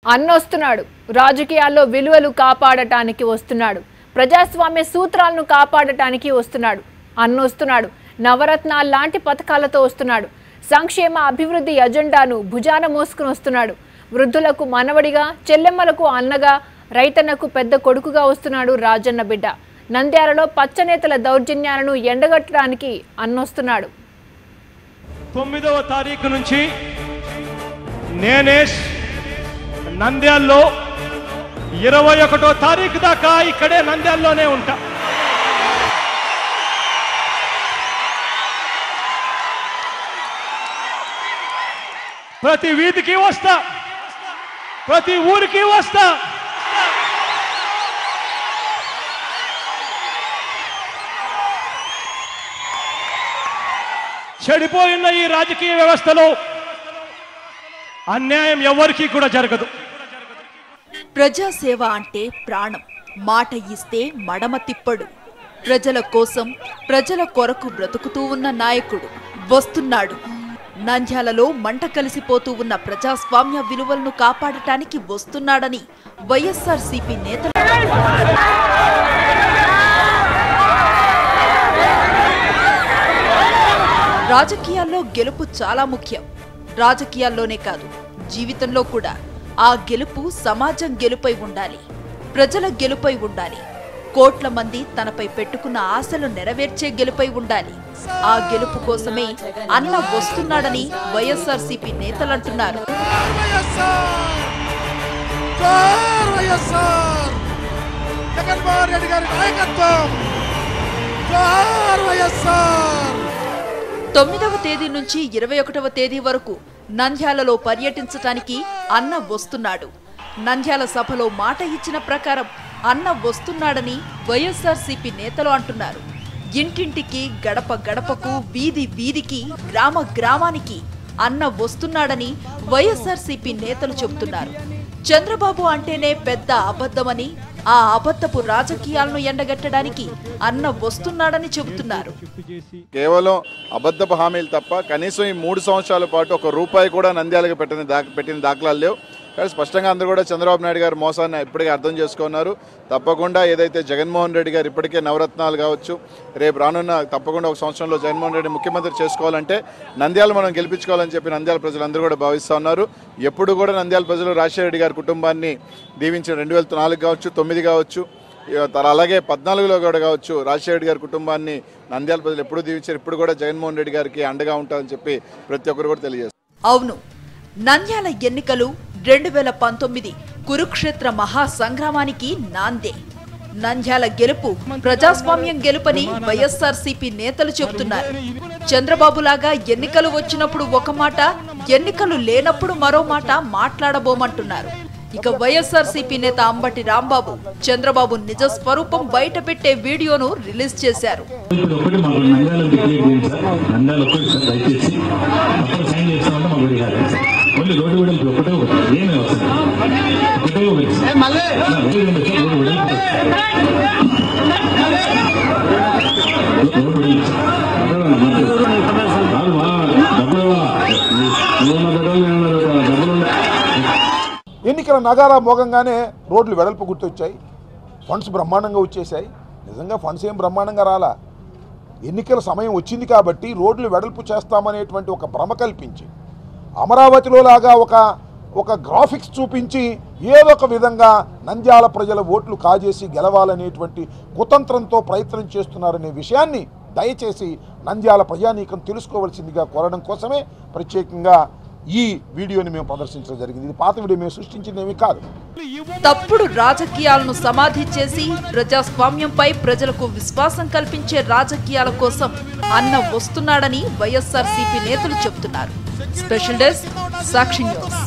అన్నొస్తున్నాడు రాజకీయాల్లో విలువలు కాపాడటానికి వస్తున్నాడు ప్రజాస్వామ్య సూత్రాలను కాపాడటానికి వస్తున్నాడు అన్నొస్తున్నాడు నవరత్నాల లాంటి పథకాలతో వస్తున్నాడు సంక్షేమ అభివృద్ధి ఎజెండాను భుజాన మోసుకుని వస్తున్నాడు వృద్ధులకు మనవడిగా చెల్లెమ్మలకు అన్నగా రైతన్నకు పెద్ద కొడుకుగా వస్తున్నాడు రాజన్న బిడ్డ నంద్యాలలో పచ్చనేతల దౌర్జన్యాలను ఎండగట్టడానికి అన్నొస్తున్నాడు 9వ తారీఖు నుంచి నేనే నంద్యాల్లో 21వ తారీఖు దాకా ఇక్కడే నంద్యాల్లోనే ఉంటా ప్రతి వీధికి వస్తా ప్రతి ఊరికి వస్తా చెడిపోయిన ఈ రాజకీయ వ్యవస్థలో అన్యాయం ఎవరికీ కూడా జరగదు ప్రజాసేవ అంటే ప్రాణం మాట ఇస్తే మడమ తిప్పడు ప్రజల కోసం ప్రజల కొరకు బ్రతుకుతూ ఉన్న నాయకుడు వస్తున్నాడు నంద్యాలలో మంట కలిసిపోతూ ఉన్న ప్రజాస్వామ్య విలువలను కాపాడటానికి వస్తున్నాడని వైఎస్ఆర్సీపీ నేతలు రాజకీయాల్లో గెలుపు చాలా ముఖ్యం రాజకీయాల్లోనే కాదు జీవితంలో కూడా ఆ గెలుపు సమాజం గెలుపై ఉండాలి ప్రజల గెలుపై ఉండాలి కోట్ల మంది తనపై పెట్టుకున్న ఆశలు నెరవేర్చే గెలుపై ఉండాలి ఆ గెలుపు కోసమే అన్న వస్తున్నాడని వైఎస్ఆర్సీపీ నేతలంటున్నారు తొమ్మిదవ తేదీ నుంచి 21వ తేదీ వరకు నంద్యాలలో పర్యటించటానికి అన్న వస్తున్నాడు నంద్యాల సభలో మాట ఇచ్చిన ప్రకారం అన్న వస్తున్నాడని వైఎస్ఆర్సీపీ నేతలు అంటున్నారు ఇంటింటికి గడప గడపకు వీధి వీధికి గ్రామ గ్రామానికి అన్న వస్తున్నాడని వైఎస్ఆర్సీపీ నేతలు చెబుతున్నారు చంద్రబాబు అంటేనే పెద్ద అబద్ధమని ఆ అబద్ధపు రాజకీయాలను ఎండగట్టడానికి అన్న వస్తున్నాడని చెబుతున్నారు కేవలం అబద్ధపు హామీలు తప్ప కనీసం ఈ 3 సంవత్సరాల పాటు ఒక రూపాయి కూడా నంద్యాలకు పెట్టిన దాఖలాలు లేవు కానీ స్పష్టంగా అందరూ కూడా చంద్రబాబు నాయుడు గారి మోసాన్ని ఇప్పటికే అర్థం చేసుకున్నారు తప్పకుండా ఏదైతే జగన్మోహన్ రెడ్డి గారు ఇప్పటికే నవరత్నాలు కావచ్చు రేపు రానున్న తప్పకుండా ఒక సంవత్సరంలో జగన్మోహన్ రెడ్డి ముఖ్యమంత్రి చేసుకోవాలంటే నంద్యాల మనం గెలిపించుకోవాలని చెప్పి నంద్యాల ప్రజలందరూ కూడా భావిస్తూ ఉన్నారు ఎప్పుడు కూడా నంద్యాల ప్రజలు రాజశేఖర రెడ్డి గారి కుటుంబాన్ని దీవించిన 2004 కావచ్చు 9 కావచ్చు అలాగే 14లో కూడా కావచ్చు రాజశేఖర రెడ్డి గారి కుటుంబాన్ని నంద్యాల ప్రజలు ఎప్పుడు దీవించారు ఇప్పుడు కూడా జగన్మోహన్ రెడ్డి గారికి అండగా ఉంటారని చెప్పి ప్రతి ఒక్కరు కూడా తెలియజేస్తారు అవును నంద్యాల ఎన్నికలు 2019 కురుక్షేత్ర మహాసంగ్రామానికి నాందే నంద్యాల గెలుపు ప్రజాస్వామ్యం గెలుపని వైఎస్ఆర్సీపీ నేతలు చెబుతున్నారు చంద్రబాబులాగా ఎన్నికలు వచ్చినప్పుడు ఒక మాట ఎన్నికలు లేనప్పుడు మరో మాట మాట్లాడబోమంటున్నారు ఇక వైఎస్ఆర్సీపీ నేత అంబటి రాంబాబు చంద్రబాబు నిజ స్వరూపం బయట పెట్టే వీడియోను రిలీజ్ చేశారు ఎన్నికల నగారా మోగంగానే రోడ్లు వెడల్పు గుర్తొచ్చాయి ఫండ్స్ బ్రహ్మాండంగా వచ్చేసాయి నిజంగా ఫండ్స్ ఏం బ్రహ్మాండంగా రాలా ఎన్నికల సమయం వచ్చింది కాబట్టి రోడ్లు వెడల్పు చేస్తామనేటువంటి ఒక భ్రమ కల్పించి అమరావతిలో లాగా ఒక గ్రాఫిక్స్ చూపించి ఏదో ఒక విధంగా నంద్యాల ప్రజల ఓట్లు కాజేసి గెలవాలనేటువంటి కుతంత్రంతో ప్రయత్నం చేస్తున్నారనే విషయాన్ని దయచేసి నంద్యాల ప్రజానీకం తెలుసుకోవాల్సిందిగా కోరడం కోసమే ప్రత్యేకంగా ఈ వీడియోని మేము ప్రదర్శించడం జరిగింది ఇది పాత వీడియో మేము సృష్టించినవి కాదు తప్పుడు రాజకీయాలను సమాధి చేసి ప్రజాస్వామ్యంపై ప్రజలకు విశ్వాసం కల్పించే రాజకీయాల కోసం అన్న వస్తున్నాడని వైఎస్ఆర్సీపీ నేతలు చెబుతున్నారు స్పెషల్ డెస్క్ సాక్షి న్యూస్